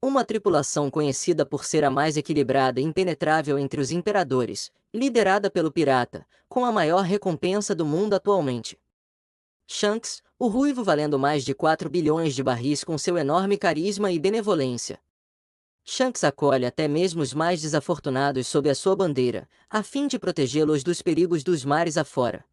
Uma tripulação conhecida por ser a mais equilibrada e impenetrável entre os imperadores, liderada pelo pirata, com a maior recompensa do mundo atualmente. Shanks, o ruivo valendo mais de 4 bilhões de barris com seu enorme carisma e benevolência. Shanks acolhe até mesmo os mais desafortunados sob a sua bandeira, a fim de protegê-los dos perigos dos mares afora.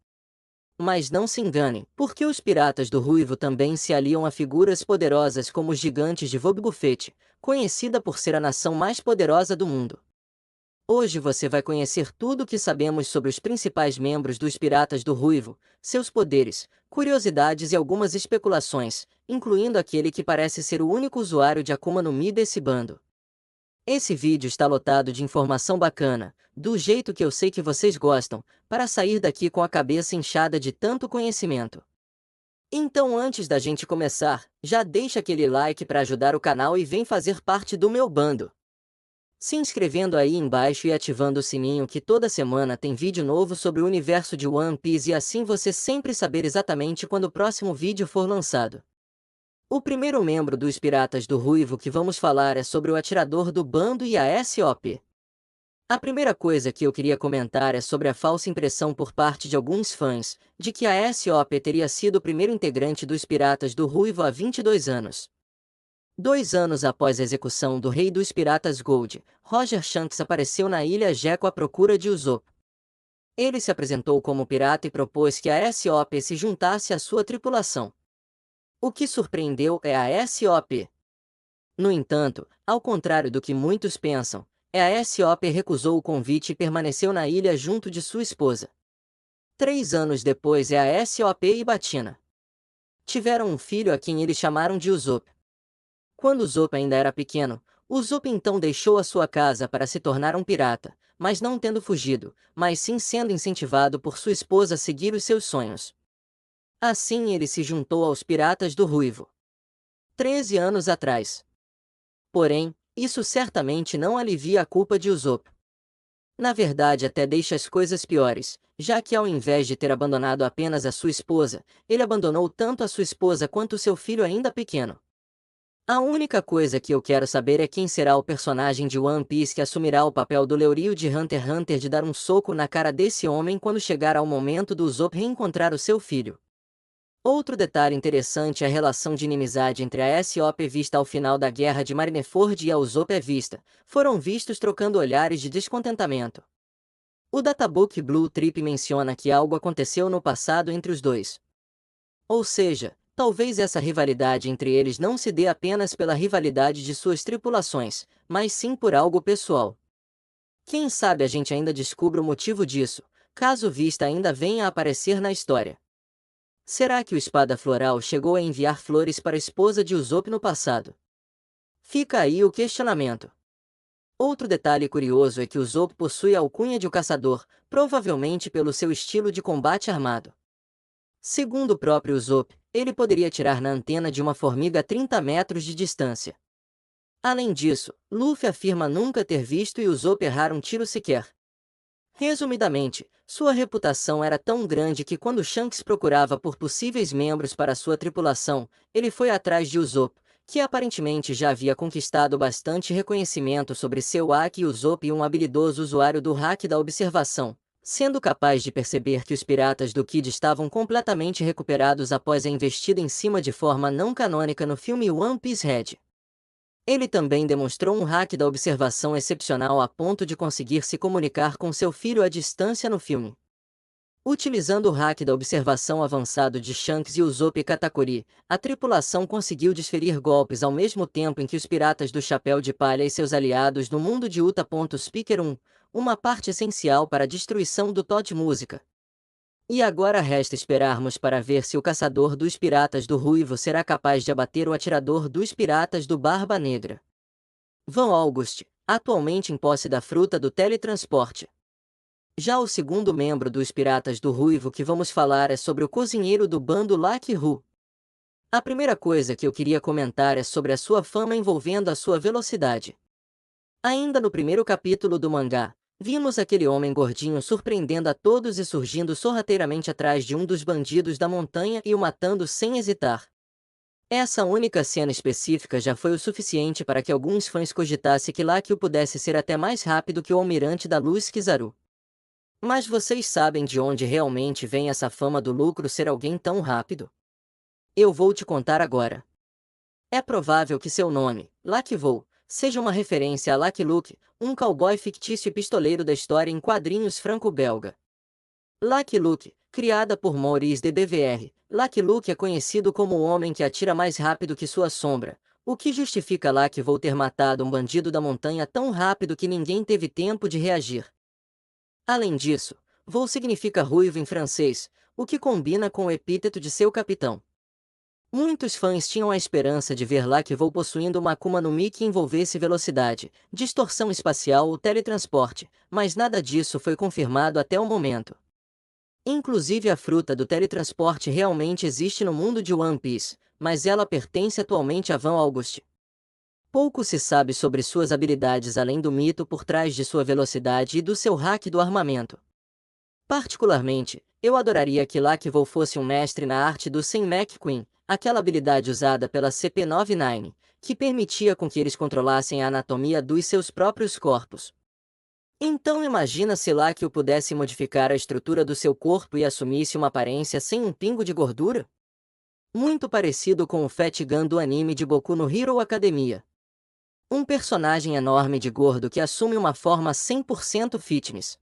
Mas não se enganem, porque os piratas do Ruivo também se aliam a figuras poderosas como os gigantes de Vobbuffet, conhecida por ser a nação mais poderosa do mundo. Hoje você vai conhecer tudo o que sabemos sobre os principais membros dos Piratas do Ruivo, seus poderes, curiosidades e algumas especulações, incluindo aquele que parece ser o único usuário de Akuma no Mi desse bando. Esse vídeo está lotado de informação bacana, do jeito que eu sei que vocês gostam, para sair daqui com a cabeça inchada de tanto conhecimento. Então antes da gente começar, já deixa aquele like para ajudar o canal e vem fazer parte do meu bando. Se inscrevendo aí embaixo e ativando o sininho que toda semana tem vídeo novo sobre o universo de One Piece e assim você sempre saber exatamente quando o próximo vídeo for lançado. O primeiro membro dos Piratas do Ruivo que vamos falar é sobre o atirador do bando e a S.O.P. A primeira coisa que eu queria comentar é sobre a falsa impressão por parte de alguns fãs, de que a S.O.P. teria sido o primeiro integrante dos Piratas do Ruivo há 22 anos. 2 anos após a execução do rei dos Piratas Gold, Roger Shanks apareceu na Ilha Gecko à procura de Usopp. Ele se apresentou como pirata e propôs que a S.O.P. se juntasse à sua tripulação. O que surpreendeu é a S.O.P. No entanto, ao contrário do que muitos pensam, a S.O.P. recusou o convite e permaneceu na ilha junto de sua esposa. 3 anos depois a S.O.P. e Batina tiveram um filho a quem eles chamaram de Usopp. Quando Usopp ainda era pequeno, Usopp então deixou a sua casa para se tornar um pirata, mas não tendo fugido, mas sim sendo incentivado por sua esposa a seguir os seus sonhos. Assim ele se juntou aos Piratas do Ruivo. 13 anos atrás. Porém, isso certamente não alivia a culpa de Usopp. Na verdade até deixa as coisas piores, já que ao invés de ter abandonado apenas a sua esposa, ele abandonou tanto a sua esposa quanto seu filho ainda pequeno. A única coisa que eu quero saber é quem será o personagem de One Piece que assumirá o papel do Leorio de Hunter x Hunter de dar um soco na cara desse homem quando chegar ao momento do Usopp reencontrar o seu filho. Outro detalhe interessante é a relação de inimizade entre a S.O.P. vista ao final da Guerra de Marineford e a Usopp vista, foram vistos trocando olhares de descontentamento. O Databook Blue Trip menciona que algo aconteceu no passado entre os dois. Ou seja, talvez essa rivalidade entre eles não se dê apenas pela rivalidade de suas tripulações, mas sim por algo pessoal. Quem sabe a gente ainda descubra o motivo disso, caso Vista ainda venha a aparecer na história. Será que o Espada Floral chegou a enviar flores para a esposa de Usopp no passado? Fica aí o questionamento. Outro detalhe curioso é que Usopp possui a alcunha de o Caçador, provavelmente pelo seu estilo de combate armado. Segundo o próprio Usopp, ele poderia atirar na antena de uma formiga a 30 metros de distância. Além disso, Luffy afirma nunca ter visto Usopp errar um tiro sequer. Resumidamente, sua reputação era tão grande que quando Shanks procurava por possíveis membros para sua tripulação, ele foi atrás de Usopp, que aparentemente já havia conquistado bastante reconhecimento sobre seu haki. Usopp e um habilidoso usuário do hack da observação, sendo capaz de perceber que os piratas do Kid estavam completamente recuperados após a investida em cima de forma não canônica no filme One Piece Red. Ele também demonstrou um hack da observação excepcional a ponto de conseguir se comunicar com seu filho à distância no filme. Utilizando o hack da observação avançado de Shanks e Usopp Katakuri, a tripulação conseguiu desferir golpes ao mesmo tempo em que os piratas do Chapéu de Palha e seus aliados no mundo de Uta. Speaker 1, uma parte essencial para a destruição do Todd Música. E agora resta esperarmos para ver se o caçador dos Piratas do Ruivo será capaz de abater o atirador dos Piratas do Barba Negra. Van August, atualmente em posse da fruta do teletransporte. Já o segundo membro dos Piratas do Ruivo que vamos falar é sobre o cozinheiro do bando Lucky Hu. A primeira coisa que eu queria comentar é sobre a sua fama envolvendo a sua velocidade. Ainda no primeiro capítulo do mangá, vimos aquele homem gordinho surpreendendo a todos e surgindo sorrateiramente atrás de um dos bandidos da montanha e o matando sem hesitar. Essa única cena específica já foi o suficiente para que alguns fãs cogitassem que Lakio pudesse ser até mais rápido que o Almirante da Luz Kizaru. Mas vocês sabem de onde realmente vem essa fama do Lucro ser alguém tão rápido? Eu vou te contar agora. É provável que seu nome, Lucky Vou, seja uma referência a Lucky Luke, um cowboy fictício e pistoleiro da história em quadrinhos franco-belga. Lucky Luke, criada por Maurice de BVR, Lucky Luke é conhecido como o homem que atira mais rápido que sua sombra, o que justifica Lucky Vou ter matado um bandido da montanha tão rápido que ninguém teve tempo de reagir. Além disso, Vou significa ruivo em francês, o que combina com o epíteto de seu capitão. Muitos fãs tinham a esperança de ver Lucky Vou possuindo uma Akuma no Mi que envolvesse velocidade, distorção espacial ou teletransporte, mas nada disso foi confirmado até o momento. Inclusive a fruta do teletransporte realmente existe no mundo de One Piece, mas ela pertence atualmente a Van August. Pouco se sabe sobre suas habilidades além do mito por trás de sua velocidade e do seu hack do armamento. Particularmente, eu adoraria que Lucky Vou fosse um mestre na arte do Sen McQueen, aquela habilidade usada pela CP-99, que permitia com que eles controlassem a anatomia dos seus próprios corpos. Então imagina se Lucky pudesse modificar a estrutura do seu corpo e assumisse uma aparência sem um pingo de gordura? Muito parecido com o Fat Gun do anime de Boku no Hero Academia. Um personagem enorme de gordo que assume uma forma 100% fitness.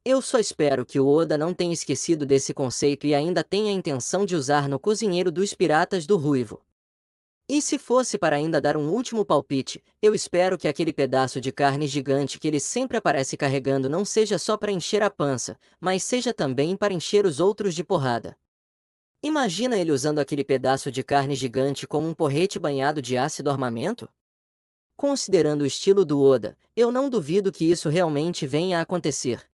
Eu só espero que o Oda não tenha esquecido desse conceito e ainda tenha a intenção de usar no Cozinheiro dos Piratas do Ruivo. E se fosse para ainda dar um último palpite, eu espero que aquele pedaço de carne gigante que ele sempre aparece carregando não seja só para encher a pança, mas seja também para encher os outros de porrada. Imagina ele usando aquele pedaço de carne gigante como um porrete banhado de ácido armamento? Considerando o estilo do Oda, eu não duvido que isso realmente venha a acontecer.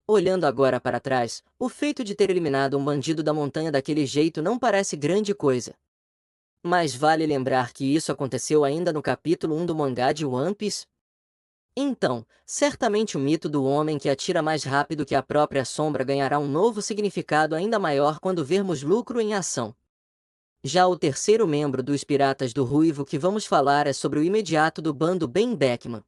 Olhando agora para trás, o feito de ter eliminado um bandido da montanha daquele jeito não parece grande coisa. Mas vale lembrar que isso aconteceu ainda no capítulo 1 do mangá de One Piece. Então, certamente o mito do homem que atira mais rápido que a própria sombra ganhará um novo significado ainda maior quando vermos Lucro em ação. Já o terceiro membro dos Piratas do Ruivo que vamos falar é sobre o imediato do bando Ben Beckman.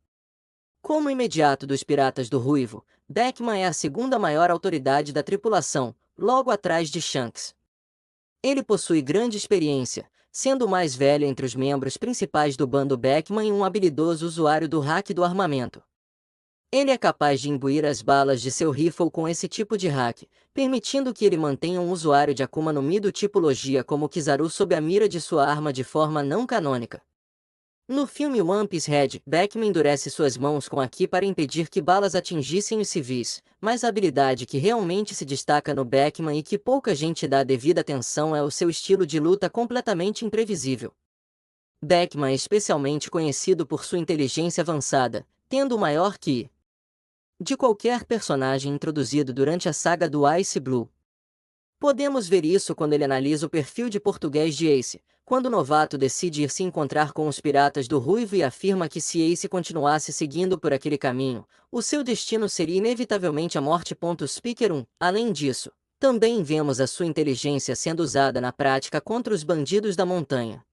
Como imediato dos Piratas do Ruivo, Beckman é a segunda maior autoridade da tripulação, logo atrás de Shanks. Ele possui grande experiência, sendo o mais velho entre os membros principais do bando Beckman e um habilidoso usuário do hack do armamento. Ele é capaz de imbuir as balas de seu rifle com esse tipo de hack, permitindo que ele mantenha um usuário de Akuma no Mi do tipo Logia como Kizaru sob a mira de sua arma de forma não canônica. No filme One Piece Red, Beckman endurece suas mãos com a Ki para impedir que balas atingissem os civis, mas a habilidade que realmente se destaca no Beckman e que pouca gente dá devida atenção é o seu estilo de luta completamente imprevisível. Beckman é especialmente conhecido por sua inteligência avançada, tendo o maior Ki de qualquer personagem introduzido durante a saga do Ice Blue. Podemos ver isso quando ele analisa o perfil de português de Ace, quando o novato decide ir se encontrar com os piratas do Ruivo e afirma que se Ace continuasse seguindo por aquele caminho, o seu destino seria inevitavelmente a morte. Speaker 1. Além disso, também vemos a sua inteligência sendo usada na prática contra os bandidos da montanha.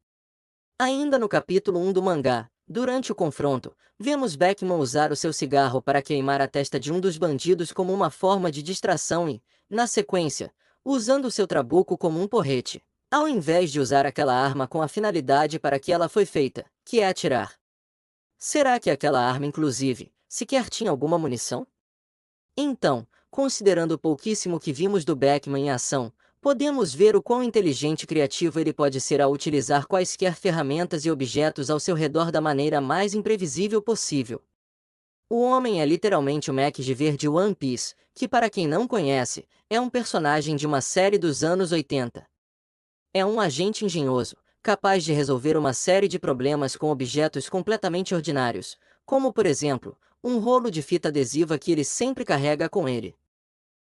Ainda no capítulo 1 do mangá, durante o confronto, vemos Beckman usar o seu cigarro para queimar a testa de um dos bandidos como uma forma de distração e, na sequência, usando seu trabuco como um porrete, ao invés de usar aquela arma com a finalidade para que ela foi feita, que é atirar. Será que aquela arma inclusive, sequer tinha alguma munição? Então, considerando o pouquíssimo que vimos do Beckman em ação, podemos ver o quão inteligente e criativo ele pode ser ao utilizar quaisquer ferramentas e objetos ao seu redor da maneira mais imprevisível possível. O homem é literalmente o Mac de verde One Piece, que para quem não conhece, é um personagem de uma série dos anos 80. É um agente engenhoso, capaz de resolver uma série de problemas com objetos completamente ordinários, como por exemplo, um rolo de fita adesiva que ele sempre carrega com ele.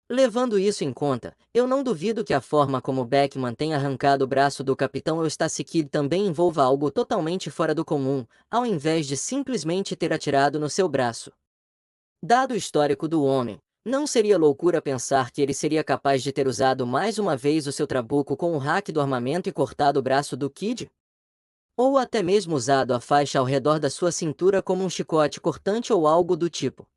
Levando isso em conta, eu não duvido que a forma como Beckman tem arrancado o braço do Capitão Eustace Kid também envolva algo totalmente fora do comum, ao invés de simplesmente ter atirado no seu braço. Dado o histórico do homem, Não seria loucura pensar que ele seria capaz de ter usado mais uma vez o seu trabuco com o hack do armamento e cortado o braço do Kid? Ou até mesmo usado a faixa ao redor da sua cintura como um chicote cortante ou algo do tipo.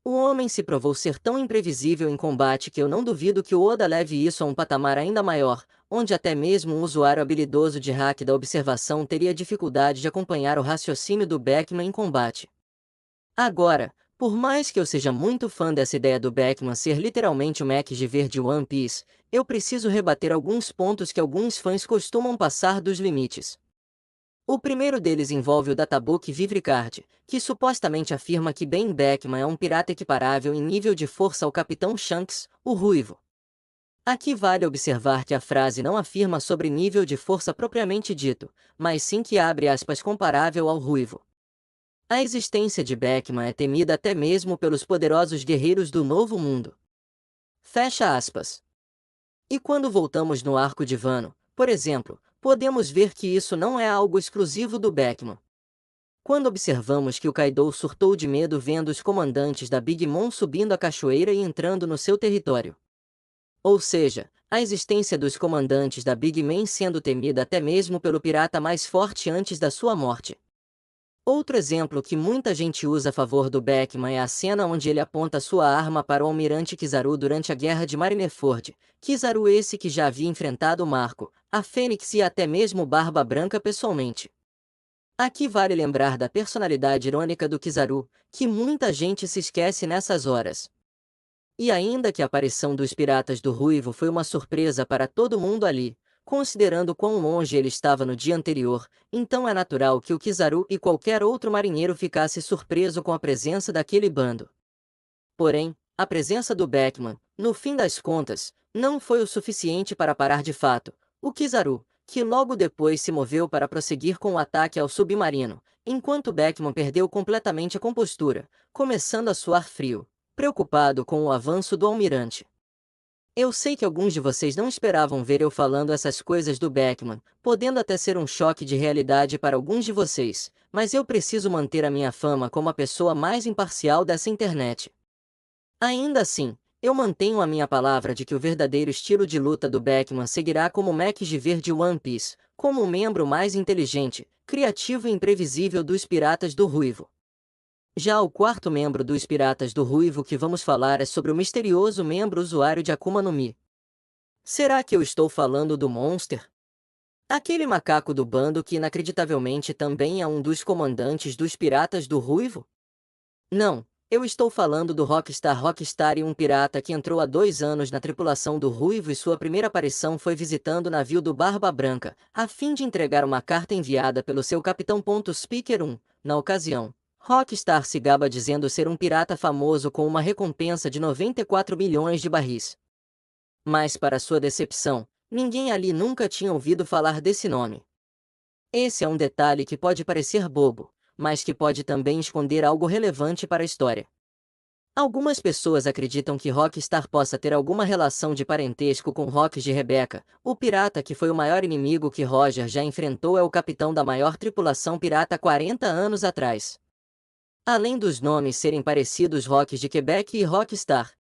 O homem se provou ser tão imprevisível em combate que eu não duvido que o Oda leve isso a um patamar ainda maior, onde até mesmo um usuário habilidoso de hack da observação teria dificuldade de acompanhar o raciocínio do Beckman em combate. Agora, por mais que eu seja muito fã dessa ideia do Beckman ser literalmente o Mac de verde One Piece, eu preciso rebater alguns pontos que alguns fãs costumam passar dos limites. O primeiro deles envolve o Databook Vivricard, que supostamente afirma que Ben Beckman é um pirata equiparável em nível de força ao Capitão Shanks, o Ruivo. Aqui vale observar que a frase não afirma sobre nível de força propriamente dito, mas sim que abre aspas comparável ao Ruivo. A existência de Beckman é temida até mesmo pelos poderosos guerreiros do Novo Mundo. Fecha aspas. E quando voltamos no arco de Wano, por exemplo, podemos ver que isso não é algo exclusivo do Beckman. Quando observamos que o Kaido surtou de medo vendo os comandantes da Big Mom subindo a cachoeira e entrando no seu território. Ou seja, a existência dos comandantes da Big Mom sendo temida até mesmo pelo pirata mais forte antes da sua morte. Outro exemplo que muita gente usa a favor do Beckman é a cena onde ele aponta sua arma para o almirante Kizaru durante a Guerra de Marineford, Kizaru esse que já havia enfrentado Marco, a Fênix e até mesmo Barba Branca pessoalmente. Aqui vale lembrar da personalidade irônica do Kizaru, que muita gente se esquece nessas horas. E ainda que a aparição dos Piratas do Ruivo foi uma surpresa para todo mundo ali, considerando quão longe ele estava no dia anterior, então é natural que o Kizaru e qualquer outro marinheiro ficasse surpreso com a presença daquele bando. Porém, a presença do Beckman, no fim das contas, não foi o suficiente para parar de fato o Kizaru, que logo depois se moveu para prosseguir com o ataque ao submarino, enquanto Beckman perdeu completamente a compostura, começando a suar frio, preocupado com o avanço do almirante. Eu sei que alguns de vocês não esperavam ver eu falando essas coisas do Beckman, podendo até ser um choque de realidade para alguns de vocês, mas eu preciso manter a minha fama como a pessoa mais imparcial dessa internet. Ainda assim, eu mantenho a minha palavra de que o verdadeiro estilo de luta do Beckman seguirá como o Mac de verde One Piece, como o membro mais inteligente, criativo e imprevisível dos Piratas do Ruivo. Já o quarto membro dos Piratas do Ruivo que vamos falar é sobre o misterioso membro usuário de Akuma no Mi. Será que eu estou falando do Monster? Aquele macaco do bando que inacreditavelmente também é um dos comandantes dos Piratas do Ruivo? Não, eu estou falando do Rockstar e um pirata que entrou há 2 anos na tripulação do Ruivo e sua primeira aparição foi visitando o navio do Barba Branca, a fim de entregar uma carta enviada pelo seu capitão. Speaker 1, na ocasião. Rockstar se gaba dizendo ser um pirata famoso com uma recompensa de 94 milhões de barris. Mas para sua decepção, ninguém ali nunca tinha ouvido falar desse nome. Esse é um detalhe que pode parecer bobo, mas que pode também esconder algo relevante para a história. Algumas pessoas acreditam que Rockstar possa ter alguma relação de parentesco com Rocks de Rebecca, o pirata que foi o maior inimigo que Roger já enfrentou é o capitão da maior tripulação pirata 40 anos atrás. Além dos nomes serem parecidos Rocks de Quebec e Rockstar.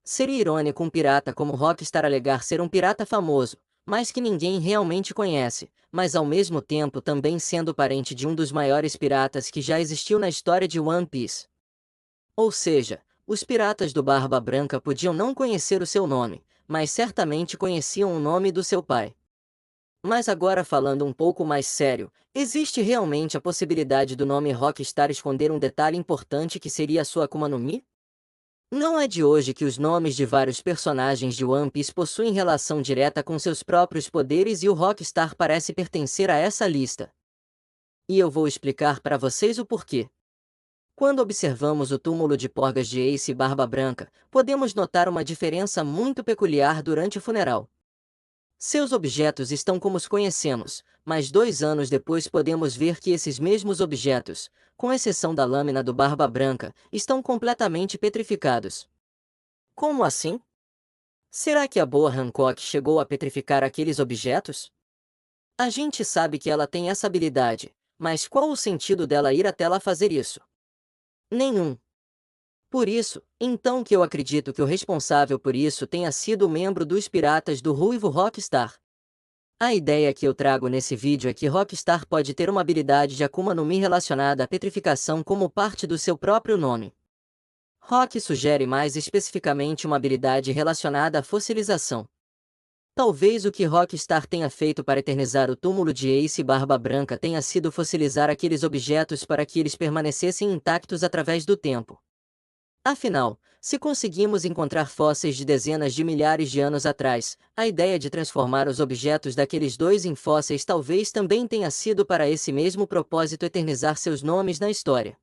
Seria irônico um pirata como Rockstar alegar ser um pirata famoso, mas que ninguém realmente conhece, mas ao mesmo tempo também sendo parente de um dos maiores piratas que já existiu na história de One Piece. Ou seja, os piratas do Barba Branca podiam não conhecer o seu nome, mas certamente conheciam o nome do seu pai. Mas agora falando um pouco mais sério, existe realmente a possibilidade do nome Rockstar esconder um detalhe importante que seria a sua Akuma no Mi? Não é de hoje que os nomes de vários personagens de One Piece possuem relação direta com seus próprios poderes e o Rockstar parece pertencer a essa lista. E eu vou explicar para vocês o porquê. Quando observamos o túmulo de Porgas de Ace e Barba Branca, podemos notar uma diferença muito peculiar durante o funeral. Seus objetos estão como os conhecemos, mas 2 anos depois podemos ver que esses mesmos objetos, com exceção da lâmina do Barba Branca, estão completamente petrificados. Como assim? Será que a boa Hancock chegou a petrificar aqueles objetos? A gente sabe que ela tem essa habilidade, mas qual o sentido dela ir até lá fazer isso? Nenhum. Por isso, então que eu acredito que o responsável por isso tenha sido o membro dos Piratas do Ruivo Rockstar. A ideia que eu trago nesse vídeo é que Rockstar pode ter uma habilidade de Akuma no Mi relacionada à petrificação como parte do seu próprio nome. Rock sugere mais especificamente uma habilidade relacionada à fossilização. Talvez o que Rockstar tenha feito para eternizar o túmulo de Ace Barba Branca tenha sido fossilizar aqueles objetos para que eles permanecessem intactos através do tempo. Afinal, se conseguimos encontrar fósseis de dezenas de milhares de anos atrás, a ideia de transformar os objetos daqueles dois em fósseis talvez também tenha sido para esse mesmo propósito eternizar seus nomes na história.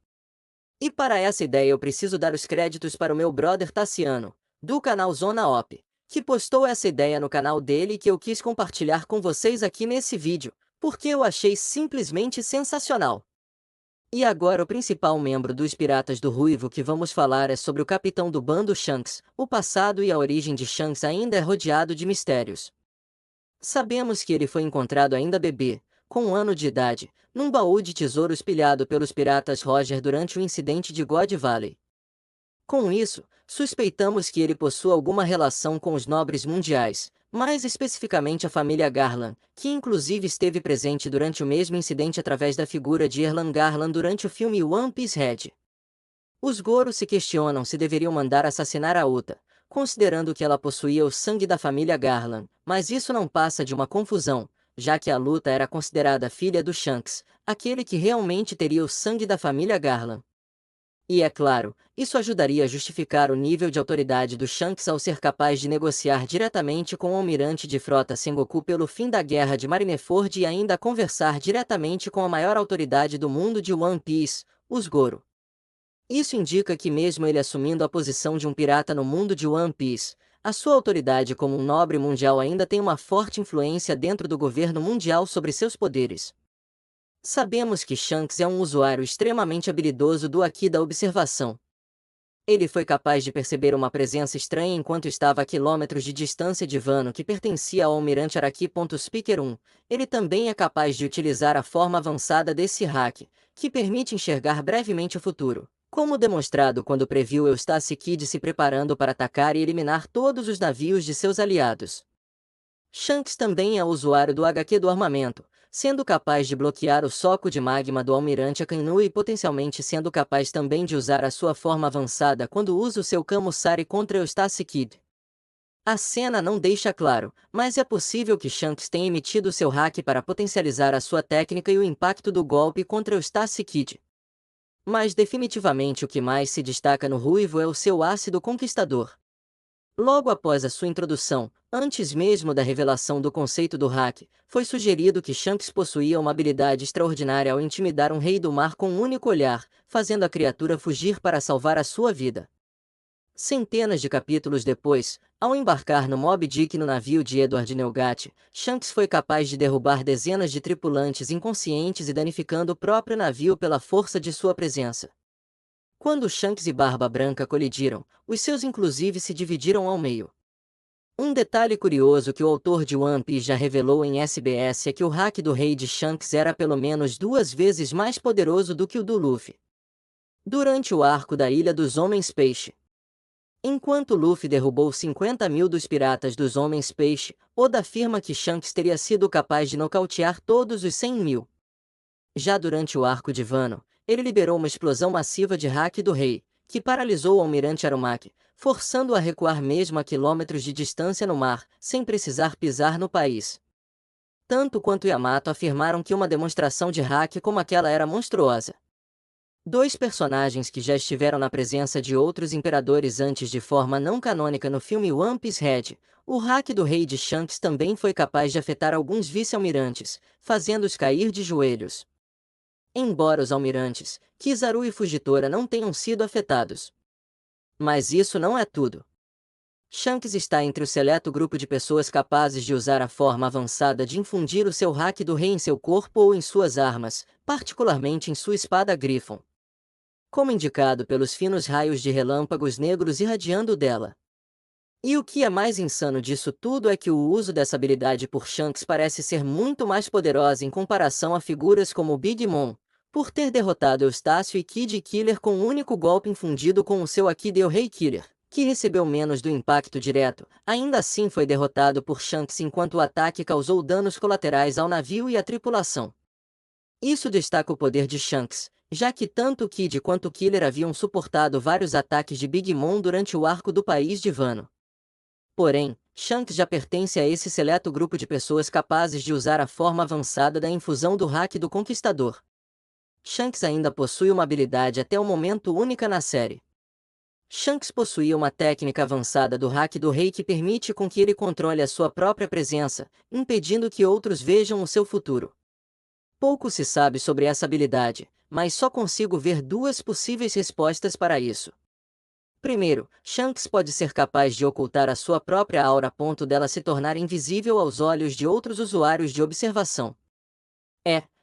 E para essa ideia eu preciso dar os créditos para o meu brother Tassiano, do canal Zona Op, que postou essa ideia no canal dele e que eu quis compartilhar com vocês aqui nesse vídeo, porque eu achei simplesmente sensacional. E agora o principal membro dos Piratas do Ruivo que vamos falar é sobre o capitão do bando Shanks. O passado e a origem de Shanks ainda é rodeado de mistérios. Sabemos que ele foi encontrado ainda bebê, com 1 ano de idade, num baú de tesouros pilhado pelos piratas Roger durante o incidente de God Valley. Com isso, suspeitamos que ele possua alguma relação com os nobres mundiais, mais especificamente a família Garland, que inclusive esteve presente durante o mesmo incidente através da figura de Erlan Garland durante o filme One Piece Red. Os Goro se questionam se deveriam mandar assassinar a Uta, considerando que ela possuía o sangue da família Garland, mas isso não passa de uma confusão, já que a Luta era considerada filha do Shanks, aquele que realmente teria o sangue da família Garland. E é claro, isso ajudaria a justificar o nível de autoridade do Shanks ao ser capaz de negociar diretamente com o almirante de frota Sengoku pelo fim da guerra de Marineford e ainda conversar diretamente com a maior autoridade do mundo de One Piece, os Goro. Isso indica que mesmo ele assumindo a posição de um pirata no mundo de One Piece, a sua autoridade como um nobre mundial ainda tem uma forte influência dentro do governo mundial sobre seus poderes. Sabemos que Shanks é um usuário extremamente habilidoso do Haki da observação. Ele foi capaz de perceber uma presença estranha enquanto estava a quilômetros de distância de Wano que pertencia ao almirante Araki. Speaker 1. Ele também é capaz de utilizar a forma avançada desse hack, que permite enxergar brevemente o futuro, como demonstrado quando previu Eustace Kid se preparando para atacar e eliminar todos os navios de seus aliados. Shanks também é usuário do HQ do armamento, sendo capaz de bloquear o soco de magma do almirante Akainu e potencialmente sendo capaz também de usar a sua forma avançada quando usa o seu Kamusari contra Eustace Kid. A cena não deixa claro, mas é possível que Shanks tenha emitido seu hack para potencializar a sua técnica e o impacto do golpe contra Eustace Kid. Mas definitivamente o que mais se destaca no Ruivo é o seu ácido conquistador. Logo após a sua introdução, antes mesmo da revelação do conceito do hack, foi sugerido que Shanks possuía uma habilidade extraordinária ao intimidar um rei do mar com um único olhar, fazendo a criatura fugir para salvar a sua vida. Centenas de capítulos depois, ao embarcar no Moby Dick no navio de Edward Neugat, Shanks foi capaz de derrubar dezenas de tripulantes inconscientes e danificando o próprio navio pela força de sua presença. Quando Shanks e Barba Branca colidiram, os seus inclusive se dividiram ao meio. Um detalhe curioso que o autor de One Piece já revelou em SBS é que o hack do rei de Shanks era pelo menos 2 vezes mais poderoso do que o do Luffy. Durante o arco da Ilha dos Homens Peixe. Enquanto Luffy derrubou 50.000 dos piratas dos Homens Peixe, Oda afirma que Shanks teria sido capaz de nocautear todos os 100.000. Já durante o arco de Wano, ele liberou uma explosão massiva de hack do rei, que paralisou o almirante Arumaki, forçando-o a recuar mesmo a quilômetros de distância no mar, sem precisar pisar no país. Tanto quanto Yamato afirmaram que uma demonstração de hack como aquela era monstruosa. Dois personagens que já estiveram na presença de outros imperadores antes de forma não canônica no filme One Piece Red, o hack do rei de Shanks também foi capaz de afetar alguns vice-almirantes, fazendo-os cair de joelhos. Embora os almirantes, Kizaru e Fujitora não tenham sido afetados. Mas isso não é tudo. Shanks está entre o seleto grupo de pessoas capazes de usar a forma avançada de infundir o seu hack do rei em seu corpo ou em suas armas, particularmente em sua espada Griffon. Como indicado pelos finos raios de relâmpagos negros irradiando dela. E o que é mais insano disso tudo é que o uso dessa habilidade por Shanks parece ser muito mais poderosa em comparação a figuras como Big Mom, Por ter derrotado Eustácio e Kid Killer com um único golpe infundido com o seu Akideo Rei Killer, que recebeu menos do impacto direto, ainda assim foi derrotado por Shanks enquanto o ataque causou danos colaterais ao navio e à tripulação. Isso destaca o poder de Shanks, já que tanto Kid quanto Killer haviam suportado vários ataques de Big Mom durante o arco do País de Wano. Porém, Shanks já pertence a esse seleto grupo de pessoas capazes de usar a forma avançada da infusão do Haki do Conquistador. Shanks ainda possui uma habilidade até o momento única na série. Shanks possuía uma técnica avançada do Haki do Rei que permite com que ele controle a sua própria presença, impedindo que outros vejam o seu futuro. Pouco se sabe sobre essa habilidade, mas só consigo ver duas possíveis respostas para isso. Primeiro, Shanks pode ser capaz de ocultar a sua própria aura a ponto dela se tornar invisível aos olhos de outros usuários de observação.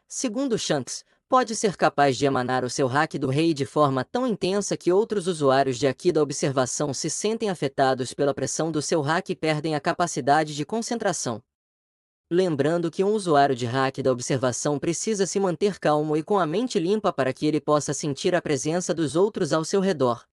Segundo Shanks, pode ser capaz de emanar o seu Haki do Rei de forma tão intensa que outros usuários de Haki da observação se sentem afetados pela pressão do seu Haki e perdem a capacidade de concentração. Lembrando que um usuário de Haki da observação precisa se manter calmo e com a mente limpa para que ele possa sentir a presença dos outros ao seu redor.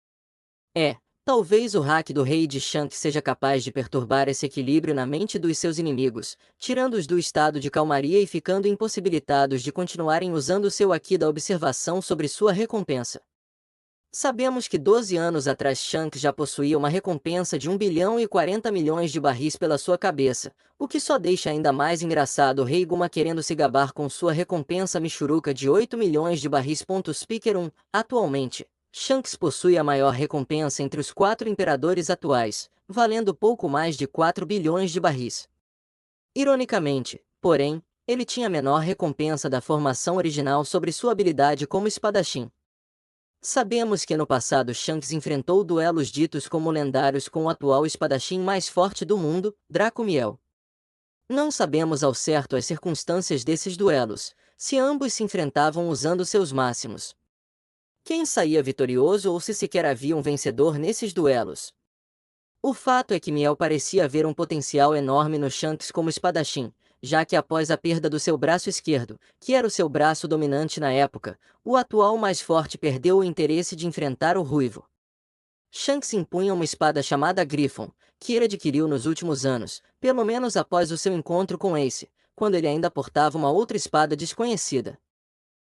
Talvez o Haki do Rei de Shanks seja capaz de perturbar esse equilíbrio na mente dos seus inimigos, tirando-os do estado de calmaria e ficando impossibilitados de continuarem usando seu Haki da observação sobre sua recompensa. Sabemos que 12 anos atrás Shanks já possuía uma recompensa de 1 bilhão e 40 milhões de barris pela sua cabeça, o que só deixa ainda mais engraçado o Rei Guma querendo se gabar com sua recompensa michuruca de 8 milhões de barris. Speaker 1. Atualmente, Shanks possui a maior recompensa entre os 4 imperadores atuais, valendo pouco mais de 4 bilhões de barris. Ironicamente, porém, ele tinha a menor recompensa da formação original sobre sua habilidade como espadachim. Sabemos que no passado Shanks enfrentou duelos ditos como lendários com o atual espadachim mais forte do mundo, Draco Miel. Não sabemos ao certo as circunstâncias desses duelos, se ambos se enfrentavam usando seus máximos. Quem saía vitorioso ou se sequer havia um vencedor nesses duelos. O fato é que Miel parecia ver um potencial enorme no Shanks como espadachim, já que após a perda do seu braço esquerdo, que era o seu braço dominante na época, o atual mais forte perdeu o interesse de enfrentar o Ruivo. Shanks impunha uma espada chamada Griffon, que ele adquiriu nos últimos anos, pelo menos após o seu encontro com Ace, quando ele ainda portava uma outra espada desconhecida.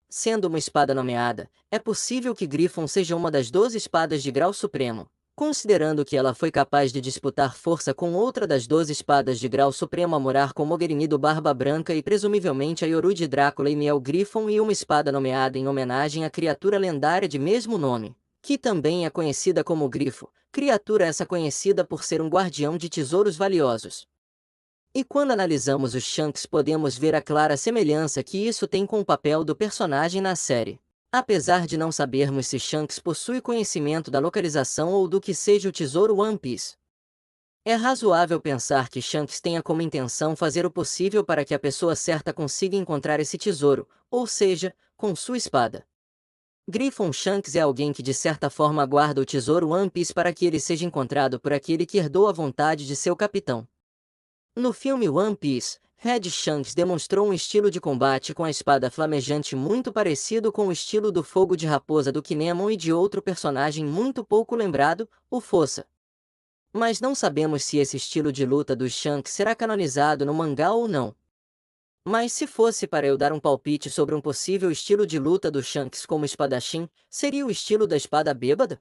Sendo uma espada nomeada, é possível que Griffon seja uma das 12 espadas de grau supremo, considerando que ela foi capaz de disputar força com outra das 12 espadas de grau supremo a morar com Mogherini do Barba Branca e presumivelmente a Yoru de Drácula e Miel Griffon e uma espada nomeada em homenagem à criatura lendária de mesmo nome, que também é conhecida como Grifo, criatura essa conhecida por ser um guardião de tesouros valiosos. E quando analisamos os Shanks podemos ver a clara semelhança que isso tem com o papel do personagem na série. Apesar de não sabermos se Shanks possui conhecimento da localização ou do que seja o tesouro One Piece. É razoável pensar que Shanks tenha como intenção fazer o possível para que a pessoa certa consiga encontrar esse tesouro, ou seja, com sua espada. Griffon Shanks é alguém que de certa forma guarda o tesouro One Piece para que ele seja encontrado por aquele que herdou a vontade de seu capitão. No filme One Piece, Red Shanks demonstrou um estilo de combate com a espada flamejante muito parecido com o estilo do fogo de raposa do Kinemon e de outro personagem muito pouco lembrado, o Fossa. Mas não sabemos se esse estilo de luta dos Shanks será canonizado no mangá ou não. Mas se fosse para eu dar um palpite sobre um possível estilo de luta do Shanks como espadachim, seria o estilo da espada bêbada?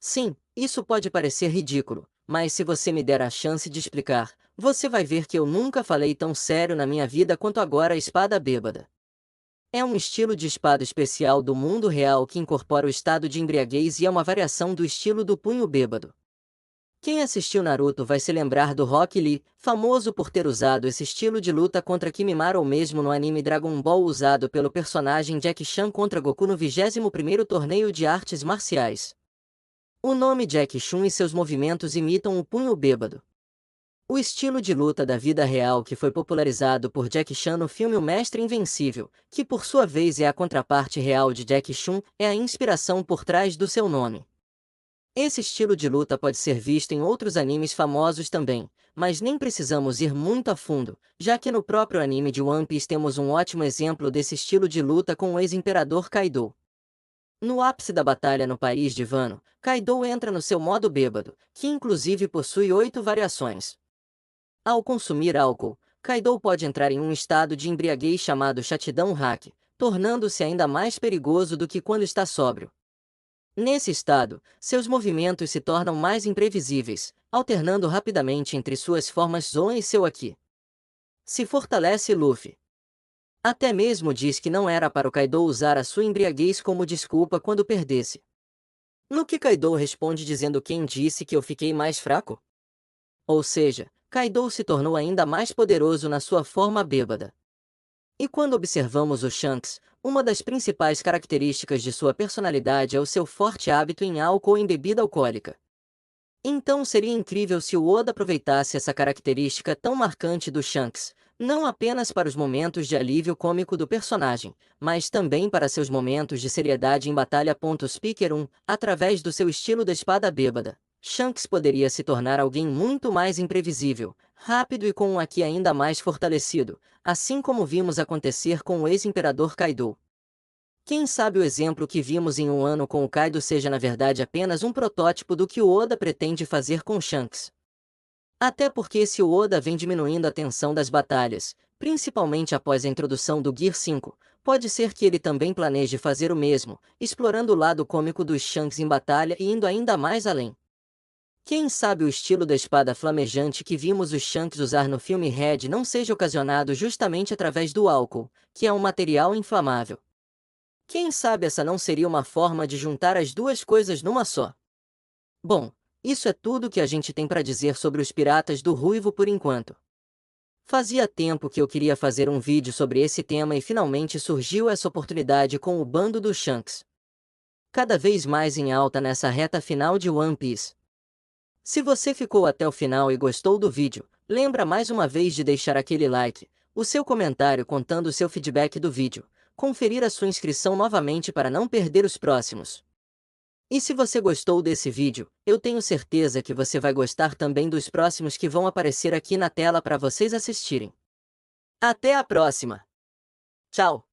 Sim, isso pode parecer ridículo, mas se você me der a chance de explicar, você vai ver que eu nunca falei tão sério na minha vida quanto agora a espada bêbada. É um estilo de espada especial do mundo real que incorpora o estado de embriaguez e é uma variação do estilo do punho bêbado. Quem assistiu Naruto vai se lembrar do Rock Lee, famoso por ter usado esse estilo de luta contra Kimimaro ou mesmo no anime Dragon Ball usado pelo personagem Jack Chan contra Goku no 21º torneio de artes marciais. O nome Jack Chun e seus movimentos imitam o punho bêbado. O estilo de luta da vida real que foi popularizado por Jack Chan no filme O Mestre Invencível, que por sua vez é a contraparte real de Jack Chun, é a inspiração por trás do seu nome. Esse estilo de luta pode ser visto em outros animes famosos também, mas nem precisamos ir muito a fundo, já que no próprio anime de One Piece temos um ótimo exemplo desse estilo de luta com o ex-imperador Kaido. No ápice da batalha no país de Wano, Kaido entra no seu modo bêbado, que inclusive possui 8 variações. Ao consumir álcool, Kaido pode entrar em um estado de embriaguez chamado Shatidão Haki, tornando-se ainda mais perigoso do que quando está sóbrio. Nesse estado, seus movimentos se tornam mais imprevisíveis, alternando rapidamente entre suas formas Zoan e seu Haki. Se fortalece Luffy. Até mesmo diz que não era para o Kaido usar a sua embriaguez como desculpa quando perdesse. No que Kaido responde dizendo: quem disse que eu fiquei mais fraco? Ou seja, Kaido se tornou ainda mais poderoso na sua forma bêbada. E quando observamos o Shanks, uma das principais características de sua personalidade é o seu forte hábito em álcool ou em bebida alcoólica. Então seria incrível se o Oda aproveitasse essa característica tão marcante do Shanks, não apenas para os momentos de alívio cômico do personagem, mas também para seus momentos de seriedade em batalha. Speaker 1, através do seu estilo da espada bêbada, Shanks poderia se tornar alguém muito mais imprevisível, rápido e com um Haki ainda mais fortalecido, assim como vimos acontecer com o ex-imperador Kaido. Quem sabe o exemplo que vimos em um ano com o Kaido seja na verdade apenas um protótipo do que o Oda pretende fazer com Shanks. Até porque se o Oda vem diminuindo a tensão das batalhas, principalmente após a introdução do Gear 5, pode ser que ele também planeje fazer o mesmo, explorando o lado cômico dos Shanks em batalha e indo ainda mais além. Quem sabe o estilo da espada flamejante que vimos os Shanks usar no filme Red não seja ocasionado justamente através do álcool, que é um material inflamável. Quem sabe essa não seria uma forma de juntar as duas coisas numa só? Bom, isso é tudo que a gente tem para dizer sobre os Piratas do Ruivo por enquanto. Fazia tempo que eu queria fazer um vídeo sobre esse tema e finalmente surgiu essa oportunidade com o bando dos Shanks. Cada vez mais em alta nessa reta final de One Piece. Se você ficou até o final e gostou do vídeo, lembra mais uma vez de deixar aquele like, o seu comentário contando o seu feedback do vídeo, conferir a sua inscrição novamente para não perder os próximos. E se você gostou desse vídeo, eu tenho certeza que você vai gostar também dos próximos que vão aparecer aqui na tela para vocês assistirem. Até a próxima! Tchau!